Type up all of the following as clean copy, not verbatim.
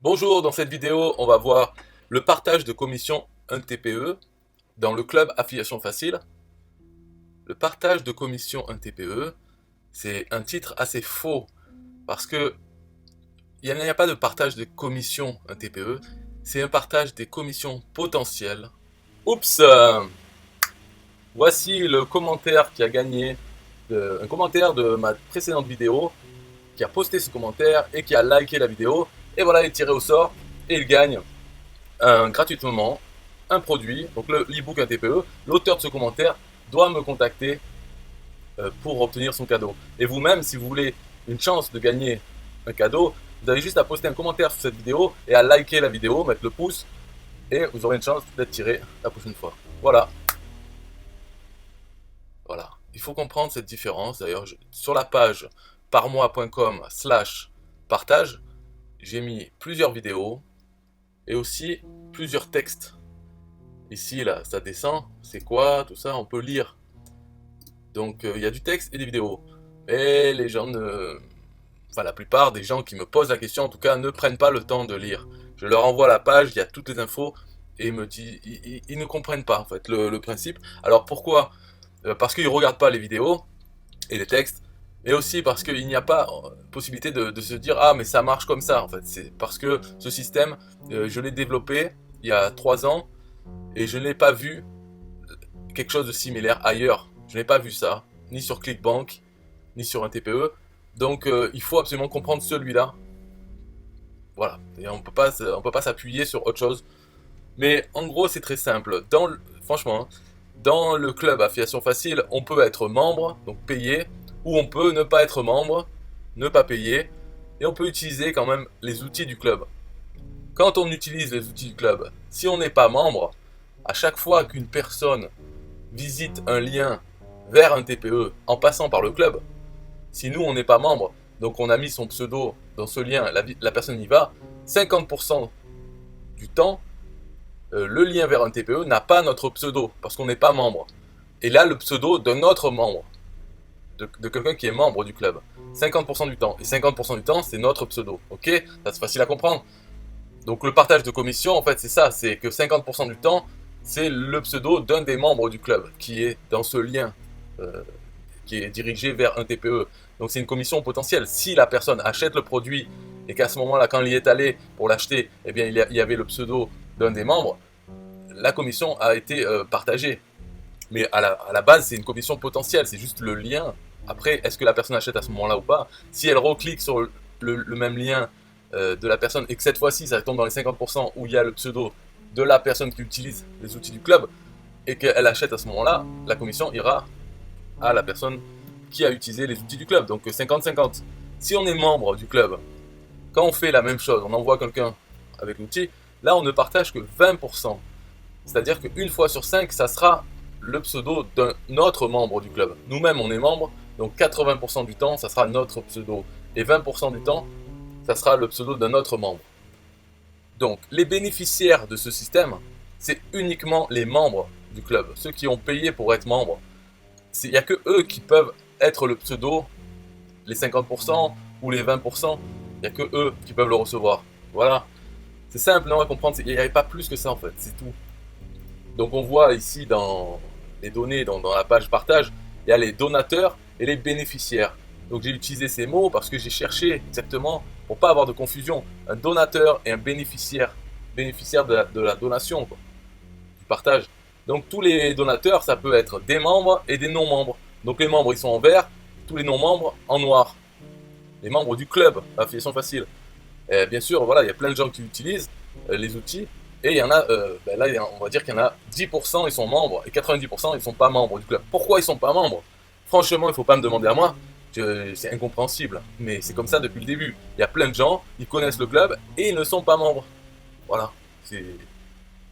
Bonjour, dans cette vidéo, on va voir le partage de commission 1 TPE dans le club Affiliation Facile. Le partage de commission 1 TPE, c'est un titre assez faux parce que il n'y a pas de partage de commission 1 TPE, c'est un partage des commissions potentielles. Oups, voici le commentaire qui a gagné, un commentaire de ma précédente vidéo, qui a posté ce commentaire et qui a liké la vidéo. Et voilà, il est tiré au sort et il gagne gratuitement un produit, donc l'e-book 1 TPE. L'auteur de ce commentaire doit me contacter pour obtenir son cadeau. Et vous-même, si vous voulez une chance de gagner un cadeau, vous avez juste à poster un commentaire sur cette vidéo et à liker la vidéo, mettre le pouce, et vous aurez une chance d'être tiré la prochaine fois. Voilà. Voilà. Il faut comprendre cette différence. D'ailleurs, sur la page parmois.com/partage, j'ai mis plusieurs vidéos et aussi plusieurs textes. Ici, là, ça descend. C'est quoi, tout ça, on peut lire. Donc, il y a du texte et des vidéos. Et les gens ne... Enfin, la plupart des gens qui me posent la question, en tout cas, ne prennent pas le temps de lire. Je leur envoie la page, il y a toutes les infos, et ils ne comprennent pas, en fait, le principe. Alors, pourquoi? Parce qu'ils ne regardent pas les vidéos et les textes, et aussi parce qu'il n'y a pas possibilité de se dire « Ah, mais ça marche comme ça », en fait. C'est parce que ce système, je l'ai développé il y a 3 ans, et je n'ai pas vu quelque chose de similaire ailleurs. Je n'ai pas vu ça, ni sur ClickBank, ni sur un TPE. Donc il faut absolument comprendre celui-là. Voilà, et on peut pas s'appuyer sur autre chose. Mais en gros, c'est très simple. Franchement, hein, dans le club Affiliation Facile, on peut être membre, donc payer, ou on peut ne pas être membre, ne pas payer, et on peut utiliser quand même les outils du club. Quand on utilise les outils du club, si on n'est pas membre, à chaque fois qu'une personne visite un lien vers un TPE en passant par le club, si nous on n'est pas membre, donc on a mis son pseudo dans ce lien, la personne y va, 50% du temps, le lien vers un TPE n'a pas notre pseudo, parce qu'on n'est pas membre. Et là, le pseudo d'un autre membre, de quelqu'un qui est membre du club. 50% du temps. Et 50% du temps, c'est notre pseudo. Ok? Ça c'est facile à comprendre. Donc le partage de commission, en fait, c'est ça. C'est que 50% du temps, c'est le pseudo d'un des membres du club qui est dans ce lien, qui est dirigé vers un TPE. Donc c'est une commission potentielle. Si la personne achète le produit et qu'à ce moment-là, quand il y est allé pour l'acheter, eh bien il y avait le pseudo d'un des membres, la commission a été partagée. Mais à la base, c'est une commission potentielle, c'est juste le lien. Après, est-ce que la personne achète à ce moment-là ou pas? Si elle reclique sur le même lien de la personne et que cette fois-ci, ça tombe dans les 50% où il y a le pseudo de la personne qui utilise les outils du club et qu'elle achète à ce moment-là, la commission ira à la personne qui a utilisé les outils du club. Donc 50-50. Si on est membre du club, quand on fait la même chose, on envoie quelqu'un avec l'outil, là on ne partage que 20%. C'est-à-dire qu'une fois sur 5, ça sera le pseudo d'un autre membre du club. Nous-mêmes, on est membre, donc 80% du temps, ça sera notre pseudo. Et 20% du temps, ça sera le pseudo d'un autre membre. Donc, les bénéficiaires de ce système, c'est uniquement les membres du club, ceux qui ont payé pour être membres. Il n'y a que eux qui peuvent être le pseudo, les 50% ou les 20%, il n'y a que eux qui peuvent le recevoir. Voilà. C'est simple à comprendre, il n'y avait pas plus que ça en fait, c'est tout. Donc on voit ici dans les données, dans la page partage, il y a les donateurs et les bénéficiaires. Donc j'ai utilisé ces mots parce que j'ai cherché exactement, pour pas avoir de confusion, un donateur et un bénéficiaire de la donation, quoi, du partage. Donc tous les donateurs, ça peut être des membres et des non-membres. Donc les membres, ils sont en vert, tous les non-membres en noir. Les membres du club, Affiliation Facile. Et bien sûr, voilà, il y a plein de gens qui utilisent les outils. Et il y en a, là, on va dire qu'il y en a 10%, ils sont membres, et 90%, ils ne sont pas membres du club. Pourquoi ils ne sont pas membres? Franchement, il ne faut pas me demander à moi, c'est incompréhensible. Mais c'est comme ça depuis le début. Il y a plein de gens, ils connaissent le club, et ils ne sont pas membres. Voilà.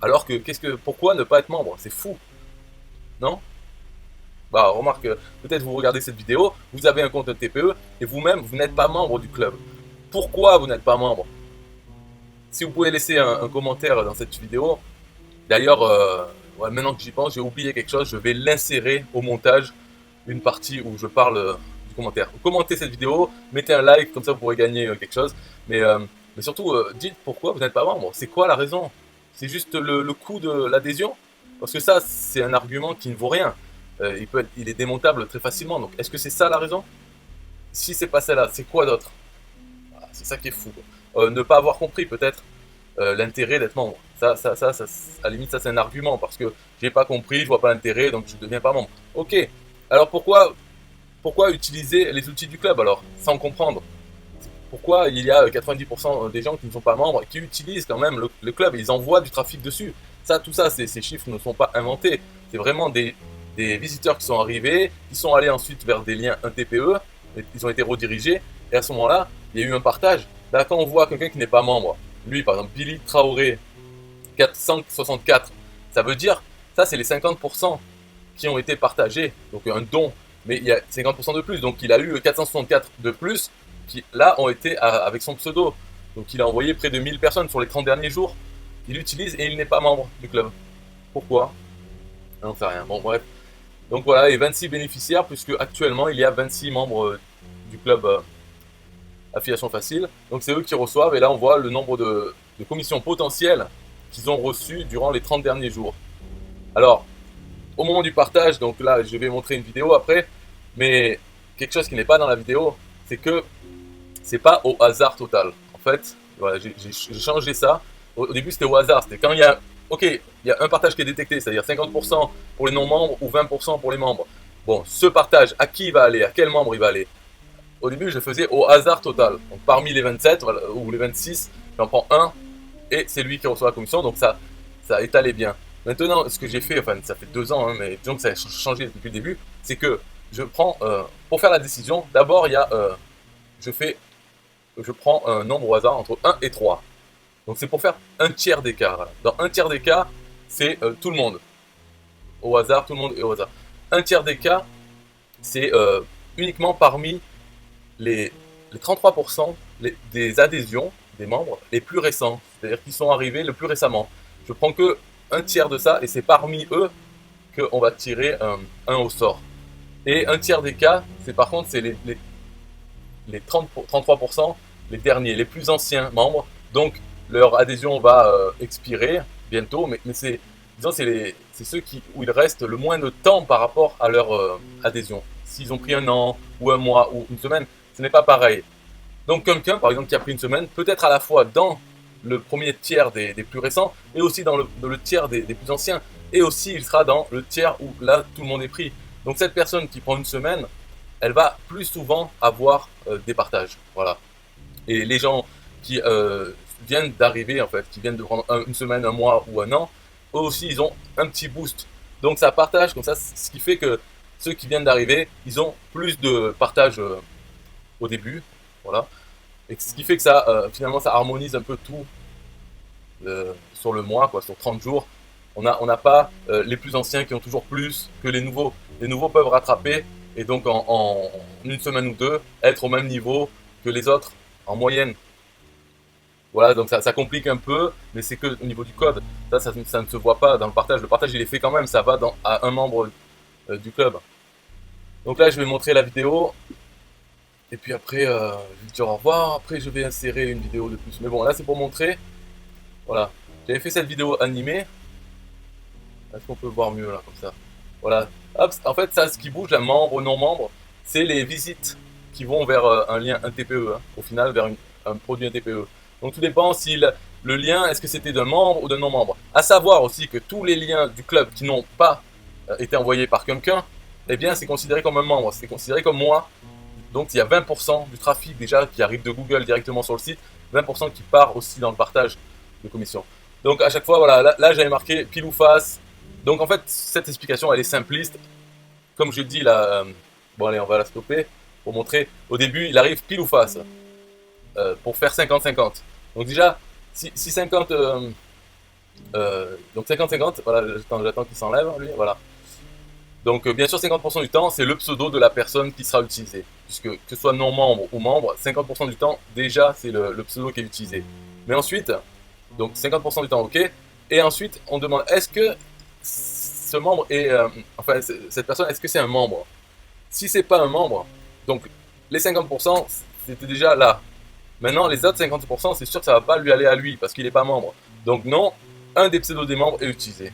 Alors que, pourquoi ne pas être membre? C'est fou. Non? Bah, remarque, peut-être vous regardez cette vidéo, vous avez un compte TPE, et vous-même, vous n'êtes pas membre du club. Pourquoi vous n'êtes pas membre? Si vous pouvez laisser un commentaire dans cette vidéo, d'ailleurs, maintenant que j'y pense, j'ai oublié quelque chose, je vais l'insérer au montage, une partie où je parle du commentaire. Commentez cette vidéo, mettez un like, comme ça vous pourrez gagner quelque chose. Mais Mais surtout, dites pourquoi vous n'êtes pas membre. C'est quoi la raison? C'est juste le coût de l'adhésion? Parce que ça, c'est un argument qui ne vaut rien. Il est démontable très facilement. Donc, est-ce que c'est ça la raison? Si c'est pas celle-là, c'est quoi d'autre? Ah, c'est ça qui est fou. Ne pas avoir compris peut-être l'intérêt d'être membre. À la limite, ça c'est un argument parce que j'ai pas compris, je vois pas l'intérêt, donc je deviens pas membre. Ok. Alors pourquoi utiliser les outils du club alors, sans comprendre? Pourquoi il y a 90% des gens qui ne sont pas membres et qui utilisent quand même le club et ils envoient du trafic dessus? Tout ça, ces chiffres ne sont pas inventés. C'est vraiment des visiteurs qui sont arrivés, qui sont allés ensuite vers des liens 1 TPE, ils ont été redirigés, et à ce moment-là, il y a eu un partage. Là, quand on voit quelqu'un qui n'est pas membre, lui, par exemple, Billy Traoré, 464, ça veut dire, ça, c'est les 50% qui ont été partagés, donc un don, mais il y a 50% de plus, donc il a eu 464 de plus, qui là ont été avec son pseudo. Donc il a envoyé près de 1000 personnes sur les 30 derniers jours. Il l'utilise et il n'est pas membre du club. Pourquoi? On n'en sait rien. Bon, bref. Donc voilà, et 26 bénéficiaires, puisque actuellement il y a 26 membres du club Affiliation Facile. Donc c'est eux qui reçoivent, et là on voit le nombre de commissions potentielles qu'ils ont reçues durant les 30 derniers jours. Alors, au moment du partage, donc là je vais montrer une vidéo après, mais quelque chose qui n'est pas dans la vidéo, c'est que c'est pas au hasard total. En fait, voilà, j'ai changé ça. Au début, c'était au hasard. C'était quand il y a, ok, il y a un partage qui est détecté, c'est-à-dire 50% pour les non-membres ou 20% pour les membres. Bon, ce partage, à qui il va aller? À quel membre il va aller? Au début, je le faisais au hasard total. Donc, parmi les 27 voilà, ou les 26, j'en prends un et c'est lui qui reçoit la commission. Donc, ça étalait bien. Maintenant, ce que j'ai fait, enfin, ça fait 2 ans, hein, mais disons que ça a changé depuis le début, c'est que je prends, pour faire la décision, d'abord, je prends un nombre au hasard entre 1 et 3. Donc c'est pour faire un tiers d'écart. Dans un tiers des cas, c'est tout le monde. Au hasard, tout le monde est au hasard. Un tiers des cas, c'est uniquement parmi les 33% des adhésions des membres les plus récents. C'est-à-dire qui sont arrivés le plus récemment. Je prends que un tiers de ça et c'est parmi eux qu'on va tirer un au sort. Et un tiers des cas, c'est par contre, c'est les 33%, les derniers, les plus anciens membres. Donc leur adhésion va expirer bientôt, mais c'est ceux où il reste le moins de temps par rapport à leur adhésion. S'ils ont pris un an, ou un mois, ou une semaine, ce n'est pas pareil. Donc quelqu'un, par exemple, qui a pris une semaine, peut être à la fois dans le premier tiers des plus récents, et aussi dans le tiers des plus anciens, et aussi il sera dans le tiers où là tout le monde est pris. Donc cette personne qui prend une semaine, elle va plus souvent avoir des partages. Voilà. Et les gens qui viennent d'arriver, en fait, qui viennent de prendre une semaine, un mois ou un an, eux aussi, ils ont un petit boost. Donc ça partage comme ça, ce qui fait que ceux qui viennent d'arriver, ils ont plus de partage au début. Voilà. Et ce qui fait que ça, finalement, ça harmonise un peu tout sur le mois, quoi, sur 30 jours. On n'a pas les plus anciens qui ont toujours plus que les nouveaux. Les nouveaux peuvent rattraper et donc en une semaine ou deux, être au même niveau que les autres en moyenne. Voilà, donc ça complique un peu, mais c'est que au niveau du code, ça ne se voit pas dans le partage. Le partage, il est fait quand même, ça va à un membre du club. Donc là, je vais montrer la vidéo, et puis après, je vais dire au revoir. Après, je vais insérer une vidéo de plus. Mais bon, là, c'est pour montrer. Voilà, j'avais fait cette vidéo animée. Est-ce qu'on peut voir mieux là, comme ça? Voilà. Hop, en fait, ça, ce qui bouge, la membre, non membre, c'est les visites qui vont vers un lien, un TPE, hein, au final, vers un produit, un TPE. Donc tout dépend si le lien, est-ce que c'était d'un membre ou d'un non-membre. À savoir aussi que tous les liens du club qui n'ont pas été envoyés par quelqu'un, eh bien, c'est considéré comme un membre, c'est considéré comme moi. Donc il y a 20% du trafic déjà qui arrive de Google directement sur le site, 20% qui part aussi dans le partage de commission. Donc à chaque fois, voilà, là j'avais marqué pile ou face. Donc en fait, cette explication, elle est simpliste. Comme je dis là, bon allez, on va la stopper pour montrer. Au début, il arrive pile ou face pour faire 50-50. Donc déjà, si 50, donc 50-50, voilà, j'attends qu'il s'enlève, lui, voilà. Donc bien sûr, 50% du temps, c'est le pseudo de la personne qui sera utilisé. Puisque que ce soit non-membre ou membre, 50% du temps, déjà, c'est le pseudo qui est utilisé. Mais ensuite, donc 50% du temps, ok. Et ensuite, on demande, est-ce que ce membre est... enfin, cette personne, est-ce que c'est un membre? Si c'est pas un membre, donc les 50%, c'était déjà là. Maintenant, les autres 50%, c'est sûr que ça va pas lui aller à lui, parce qu'il n'est pas membre. Donc non, un des pseudos des membres est utilisé.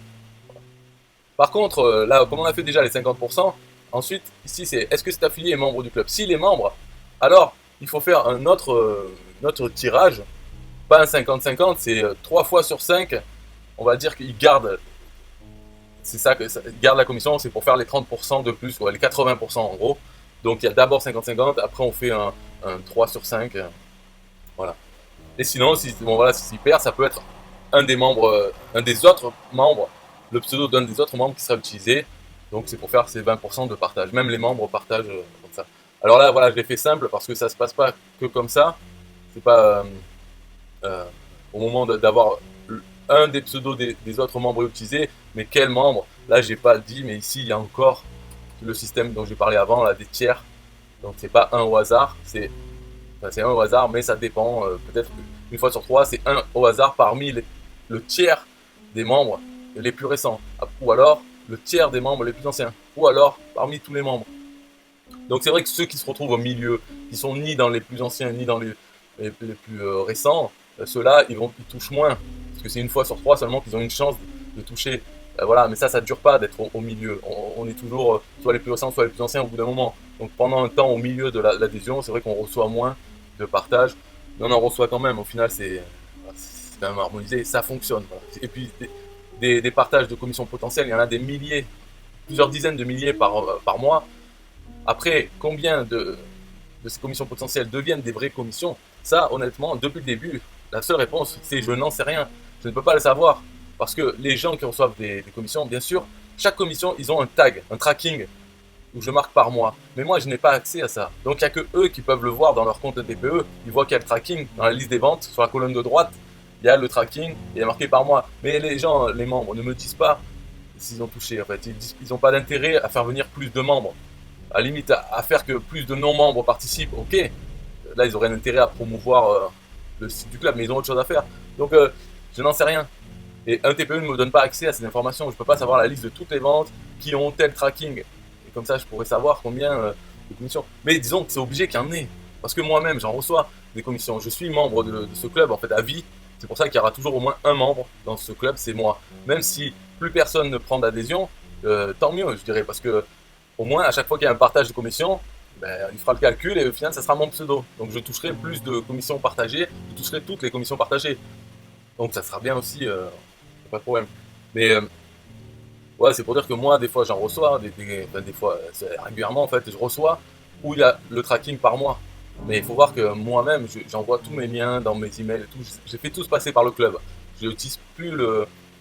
Par contre, là, comme on a fait déjà les 50%, ensuite, ici, c'est est-ce que cet affilié est membre du club? S'il est membre, alors il faut faire un autre tirage, pas un 50-50, c'est 3 fois sur 5, on va dire qu'il garde, c'est ça que ça, il garde la commission, c'est pour faire les 30% de plus, ouais, les 80% en gros. Donc il y a d'abord 50-50, après on fait un 3 sur 5, voilà. Et sinon, si, bon, voilà, s'il perd, ça peut être un des membres, un des autres membres, le pseudo d'un des autres membres qui sera utilisé. Donc c'est pour faire ces 20% de partage. Même les membres partagent comme ça. Alors là, voilà, je l'ai fait simple parce que ça se passe pas que comme ça. C'est pas euh, au moment d'avoir un des pseudos des autres membres utilisés, mais quel membre? Là, j'ai pas dit, mais ici, il y a encore le système dont j'ai parlé avant, là, des tiers. Donc c'est pas un au hasard, c'est un au hasard, mais ça dépend. Peut-être une fois sur trois, c'est un au hasard parmi le tiers des membres les plus récents. Ou alors le tiers des membres les plus anciens. Ou alors parmi tous les membres. Donc c'est vrai que ceux qui se retrouvent au milieu, qui sont ni dans les plus anciens, ni dans les plus récents, ceux-là, ils touchent moins. Parce que c'est une fois sur trois seulement qu'ils ont une chance de toucher. Voilà, mais ça ne dure pas d'être au milieu. On est toujours soit les plus récents, soit les plus anciens au bout d'un moment. Donc pendant un temps au milieu de l'adhésion, c'est vrai qu'on reçoit moins de partage, mais on en reçoit quand même. Au final, c'est quand même harmonisé, ça fonctionne. Voilà. Et puis des partages de commissions potentielles, il y en a des milliers, plusieurs dizaines de milliers par mois. Après, combien de ces commissions potentielles deviennent des vraies commissions? Ça, honnêtement, depuis le début, la seule réponse, c'est je n'en sais rien. Je ne peux pas le savoir. Parce que les gens qui reçoivent des commissions, bien sûr, chaque commission, ils ont un tag, un tracking, où je marque par mois. Mais moi, je n'ai pas accès à ça. Donc, il n'y a que eux qui peuvent le voir dans leur compte TPE. Ils voient qu'il y a le tracking dans la liste des ventes, sur la colonne de droite. Il y a le tracking, il est marqué par mois. Mais les gens, les membres, ne me disent pas s'ils ont touché. En fait, ils n'ont pas d'intérêt à faire venir plus de membres. À la limite, à faire que plus de non-membres participent, ok. Là, ils auraient un intérêt à promouvoir le site du club, mais ils ont autre chose à faire. Donc, je n'en sais rien. Et un TPE ne me donne pas accès à ces informations. Je ne peux pas savoir la liste de toutes les ventes qui ont tel tracking. Et comme ça, je pourrais savoir combien de commissions. Mais disons que c'est obligé qu'il y en ait. Parce que moi-même, j'en reçois des commissions. Je suis membre de ce club, en fait, à vie. C'est pour ça qu'il y aura toujours au moins un membre dans ce club, c'est moi. Même si plus personne ne prend d'adhésion, tant mieux, je dirais. Parce que au moins, à chaque fois qu'il y a un partage de commissions, ben, il fera le calcul et au final, ça sera mon pseudo. Donc je toucherai plus de commissions partagées, je toucherai toutes les commissions partagées. Donc ça sera bien aussi, pas de problème. Mais ouais, c'est pour dire que moi, des fois, j'en reçois, des fois, régulièrement, en fait, je reçois où il y a le tracking par mois. Mais il faut voir que moi-même, j'envoie tous mes liens dans mes emails et tout. J'ai fait tout se passer par le club. Je n'utilise plus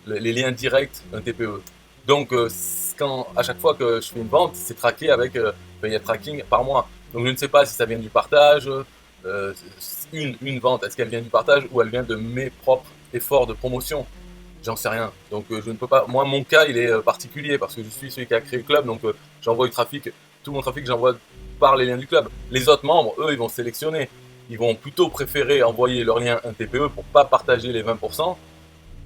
les liens directs d'un TPE. Donc, à chaque fois que je fais une vente, c'est traqué avec il y a tracking par mois. Donc, je ne sais pas si ça vient du partage, une vente, est-ce qu'elle vient du partage ou elle vient de mes propres efforts de promotion. J'en sais rien. Donc je ne peux pas. Moi, mon cas, il est particulier parce que je suis celui qui a créé le club. Donc j'envoie du trafic. Tout mon trafic, j'envoie par les liens du club. Les autres membres, eux, ils vont sélectionner. Ils vont plutôt préférer envoyer leur lien un TPE pour pas partager les 20%.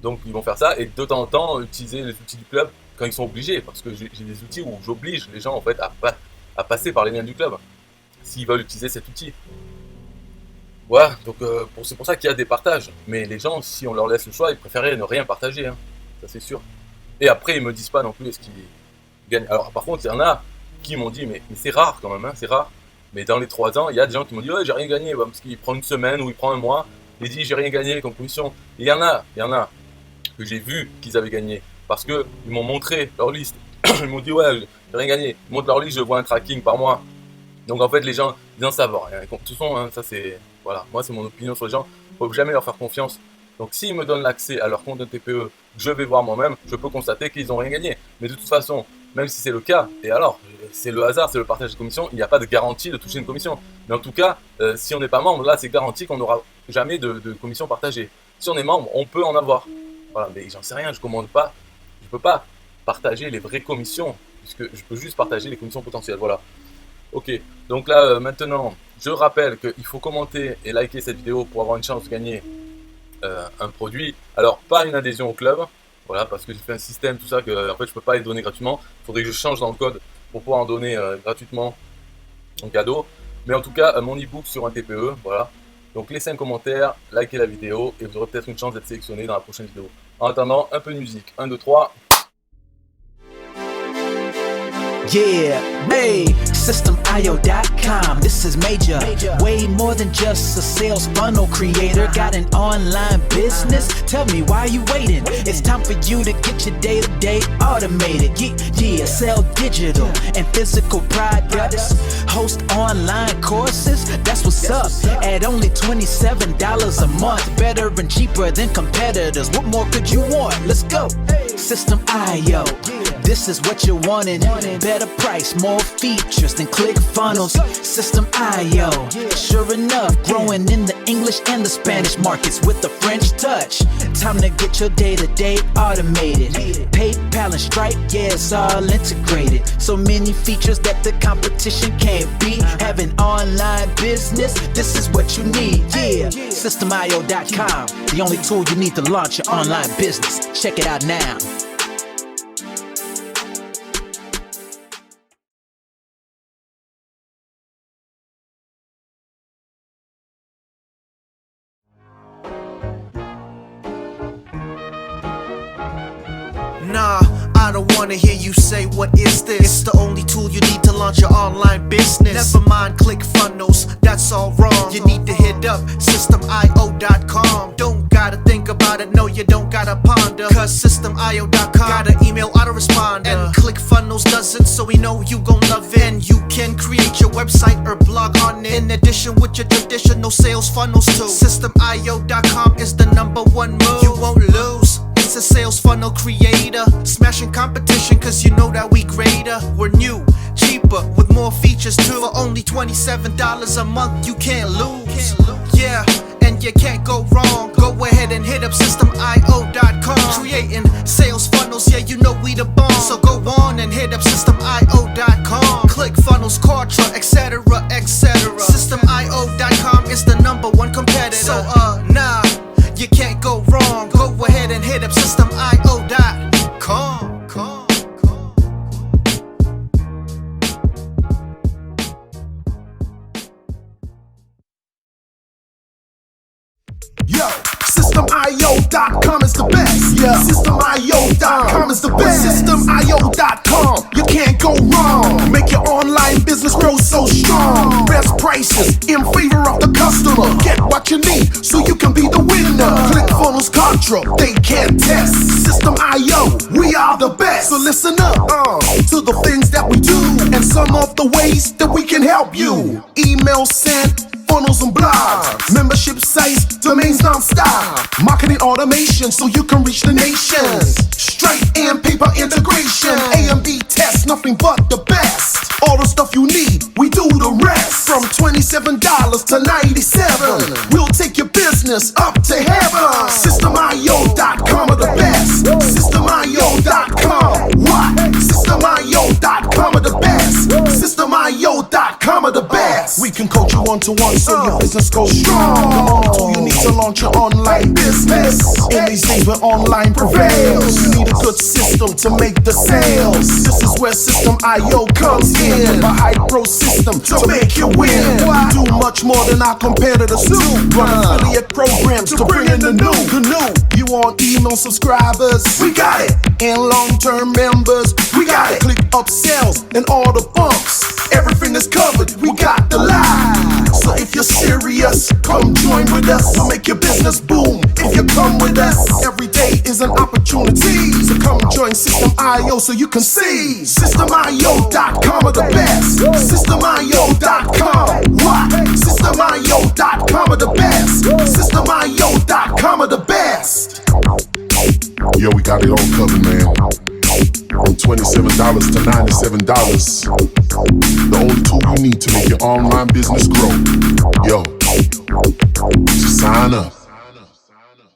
Donc ils vont faire ça et de temps en temps utiliser les outils du club quand ils sont obligés. Parce que j'ai des outils où j'oblige les gens en fait à passer par les liens du club s'ils veulent utiliser cet outil. Ouais, donc c'est pour ça qu'il y a des partages. Mais les gens, si on leur laisse le choix, ils préféraient ne rien partager, hein. Ça c'est sûr. Et après, ils me disent pas non plus ce qu'ils gagnent. Alors par contre, il y en a qui m'ont dit, mais c'est rare quand même, hein, c'est rare. Mais dans les 3 ans, il y a des gens qui m'ont dit, ouais, j'ai rien gagné, parce qu'il prend une semaine ou il prend un mois, il dit, j'ai rien gagné comme commission. Et il y en a que j'ai vu qu'ils avaient gagné. Parce qu'ils m'ont montré leur liste. Ils m'ont dit, ouais, j'ai rien gagné. Ils montrent leur liste, je vois un tracking par mois. Donc en fait, les gens, ils en savent rien. De toute façon, hein, ça c'est. Voilà, moi c'est mon opinion sur les gens. Il ne faut jamais leur faire confiance. Donc s'ils me donnent l'accès à leur compte de TPE, je vais voir moi-même, je peux constater qu'ils n'ont rien gagné. Mais de toute façon, même si c'est le cas, et alors, c'est le hasard, c'est le partage de commission, il n'y a pas de garantie de toucher une commission. Mais en tout cas, si on n'est pas membre, là c'est garanti qu'on n'aura jamais de commission partagée. Si on est membre, on peut en avoir. Voilà, mais j'en sais rien, je commande pas. Je ne peux pas partager les vraies commissions, puisque je peux juste partager les commissions potentielles. Voilà. Ok, donc là maintenant, je rappelle qu'il faut commenter et liker cette vidéo pour avoir une chance de gagner un produit. Alors, pas une adhésion au club, voilà, parce que j'ai fait un système, tout ça, que en fait je peux pas les donner gratuitement. Il faudrait que je change dans le code pour pouvoir en donner gratuitement en cadeau. Mais en tout cas, mon e-book sur un TPE, voilà. Donc laissez un commentaire, likez la vidéo et vous aurez peut-être une chance d'être sélectionné dans la prochaine vidéo. En attendant, un peu de musique. 1, 2, 3. Yeah, hey, SystemIO.com, this is major. Way more than just a sales funnel creator. Got an online business? Tell me, why are you waiting? It's time for you to get your day-to-day automated. Yeah, sell digital and physical products. Host online courses, that's what's up. At only $27 a month. Better and cheaper than competitors. What more could you want? Let's go. System.io, this is what you're wanting. Better price, more features than ClickFunnels. System.io, sure enough, growing in the English and the Spanish markets with the French touch. Time to get your day-to-day automated. PayPal and Stripe, yeah, it's all integrated. So many features that the competition can't beat. Have an online business, this is what you need. Yeah, SystemIO.com, the only tool you need to launch your online business. Check it out now. Nah, I don't wanna hear you say what is this. It's the only tool you need to launch your online business. Never mind ClickFunnels, that's all wrong. You need to hit up SystemIO.com. Don't gotta think about it, no you don't gotta ponder. Cause SystemIO.com got an email autoresponder. And ClickFunnels doesn't, so we know you gon' love it. And you can create your website or blog on it. In addition with your traditional sales funnels too. SystemIO.com is the #1 move. You won't lose. It's a sales funnel creator, smashing competition cause you know that we greater. We're new, cheaper, with more features too. For only $27 a month, you can't lose. Yeah, and you can't go wrong. Go ahead and hit up SystemIO.com. Creating sales funnels, yeah, you know we the bomb. So go on and hit up SystemIO.com. ClickFunnels, Kartra, etc, etc. SystemIO.com is the #1 competitor. So nah, you can't go wrong. Go ahead and hit up SystemIO.com. Yo, SystemIO.com is the best. Yeah, SystemIO.com is the best. SystemIO.com, you can't go wrong. Make your online business grow so strong. Best prices in favor of the customer. Get what you need so you can be the winner. ClickFunnels, Kartra, they can't test. System.io, we are the best. So listen up to the things that we do and some of the ways that we can help you. Email sent, funnels and blogs, membership sites, domains non-stop, marketing automation so you can reach the nations. Stripe and paper integration, A&B tests, nothing but the best. All the stuff you need, we do the rest. From $27 to $97, we'll take your business up to heaven. SystemIO.com are the best. SystemIO.com, what? SystemIO.com are the best. SystemIO.com are the best. We can coach you one-to-one so your business goes strong. The only tool you need to launch your online business. In these days where online prevails, you need a good system to make the sales. This is where System.io comes in. A high-pro system to make you win. We do much more than our competitors do. Run affiliate programs to bring in the new. You want email subscribers? We got it. And long-term members? We got it. Click upsells and all the bumps. Everything is covered. We got the line. So if you're serious, come join with us to make your business boom. If you come with us, every day is an opportunity. So come join System.io so you can see. SystemIO.com are the best. SystemIO.com, what? SystemIO.com are the best. SystemIO.com are the best. Yo, we got it all covered, man. From $27 to $97. The only tool you need to make your online business grow. Yo, just sign up.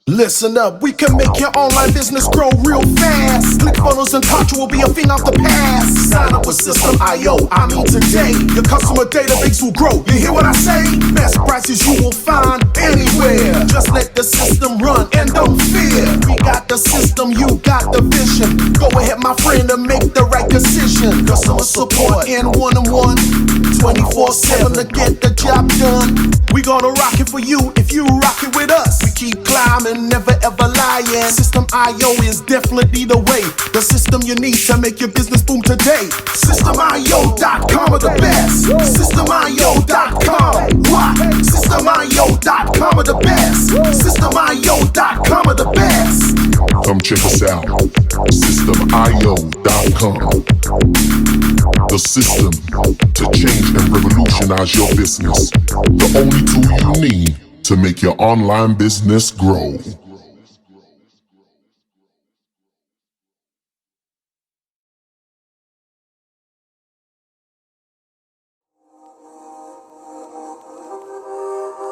Listen up, we can make your online business grow real fast. ClickFunnels and Contra will be a thing of the past. Sign up with System.io, I mean today. Your customer database will grow, you hear what I say? Best prices you will find anywhere. Just let the system run and don't fear. We got the system, you got the vision. Go ahead my friend and make the right decision. Customer support in one-on-one, 24/7 to get the job done. We gonna rock it for you if you rock it with us. We keep climbing, never ever lying. System.io is definitely the way. The system you need to make your business boom today. System.io.com are the best. System.io.com. What? System.io.com are the best. System.io.com are the best. Come check us out. System.io.com. The system to change and revolutionize your business. The only tool you need to make your online business grow.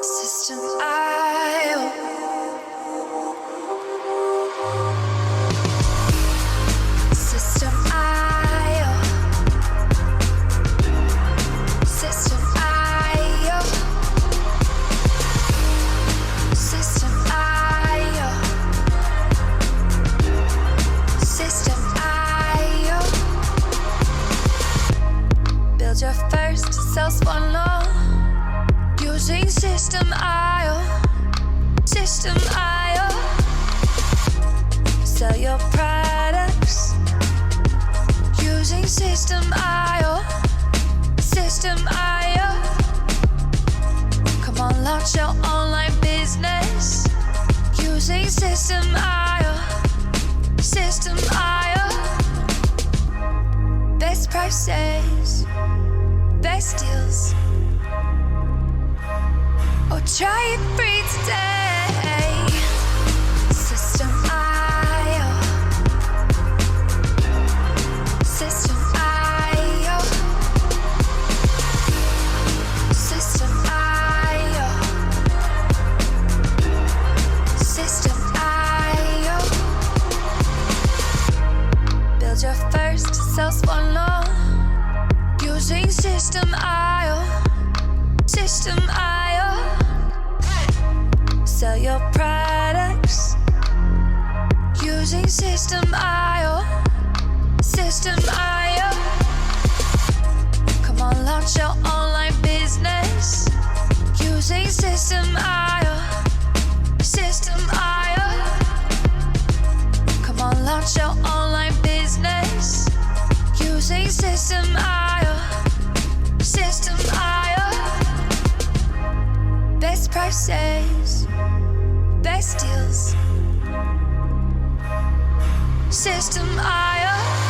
System.io. System.io. System.io. System.io. System.io. Build your first sales funnel using System.io. System.io. Sell your products using System.io. System.io. Come on, launch your online business using System.io. System.io. Best prices, best deals. Or try it free today. System.io. System.io. System.io. System.io. Build your first sales funnel using System.io. System.io. Sell your products using System.io. System.io. Come on, launch your online business using System.io. System.io. Come on, launch your online business using System.io. System.io. Best prices, best deals. System.io.